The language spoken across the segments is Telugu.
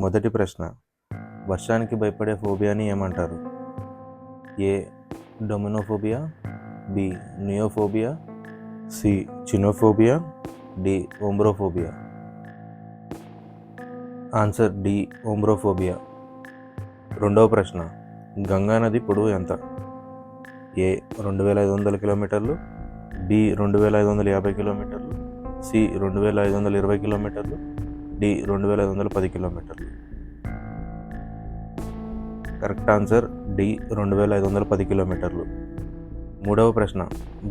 మొదటి ప్రశ్న, వర్షానికి భయపడే ఫోబియాని ఏమంటారు? A dominophobia, B neophobia, C chionophobia, D ombrophobia. Answer D ombrophobia. రెండవ ప్రశ్న, గంగా నది పొడవు ఎంత? ఏ 2500 కిలోమీటర్లు, బి 2550 కిలోమీటర్లు, సి 2520 కిలోమీటర్లు, డి 2510 కిలోమీటర్లు. కరెక్ట్ ఆన్సర్ డి 2510 కిలోమీటర్లు. మూడవ ప్రశ్న,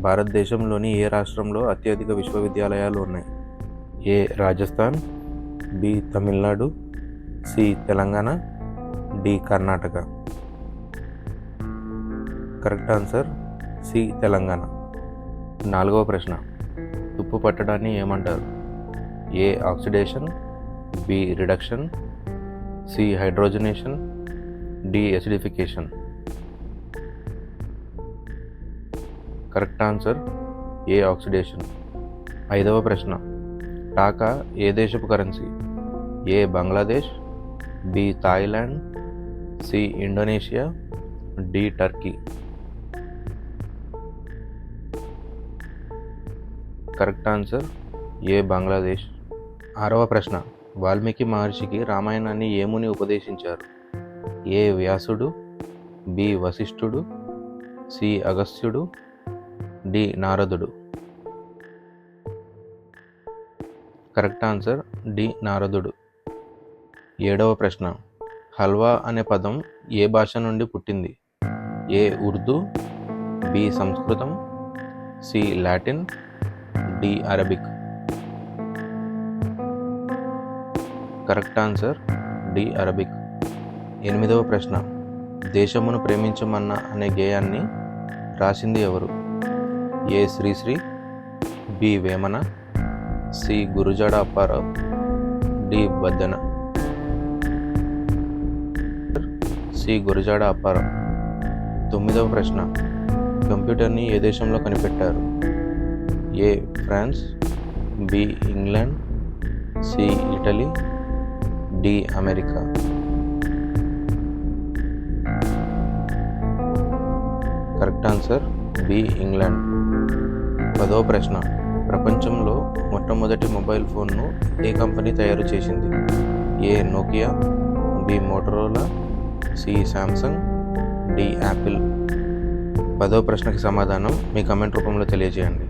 భారతదేశంలోని ఏ రాష్ట్రంలో అత్యధిక విశ్వవిద్యాలయాలు ఉన్నాయి? A Rajasthan, B Tamil Nadu, C Telangana, D Karnataka. Correct answer C Telangana. నాలుగవ ప్రశ్న, తుప్పు పట్టడాన్ని ఏమంటారు? A oxidation, B reduction, C hydrogenation, D acidification. Correct answer A oxidation. ఐదవ ప్రశ్న, టాకా ఏ దేశపు currency? A Bangladesh, B Thailand, C Indonesia, D Turkey. Correct answer A Bangladesh. ఆరవ ప్రశ్న, వాల్మీకి మహర్షికి రామాయణాన్ని ఏ ముని ఉపదేశించారు? ఏ వ్యాసుడు, బి వశిష్ఠుడు, సి అగస్త్యుడు, డి నారదుడు. కరెక్ట్ ఆన్సర్ డి నారదుడు. ఏడవ ప్రశ్న, హల్వా అనే పదం ఏ భాష నుండి పుట్టింది? A Urdu, B Samskritam, C Latin, D Arabic. Correct answer D Arabic. ఎనిమిదవ ప్రశ్న, దేశమును ప్రేమించమన్న అనే గేయాన్ని రాసింది ఎవరు? A Sri Sri, B Vemana, C Gurajada Apparao, D Baddena. C Gurajada Apparao. తొమ్మిదవ ప్రశ్న, కంప్యూటర్ని ఏ దేశంలో కనిపెట్టారు? A France, B England, C Italy, D America. Correct answer B England. పదవ ప్రశ్న, ప్రపంచంలో మొట్టమొదటి మొబైల్ ఫోన్ను ఏ కంపెనీ తయారు చేసింది? A Nokia, B Motorola, C Samsung, D Apple. పదవ ప్రశ్నకి సమాధానం మీ కమెంట్ రూపంలో తెలియజేయండి.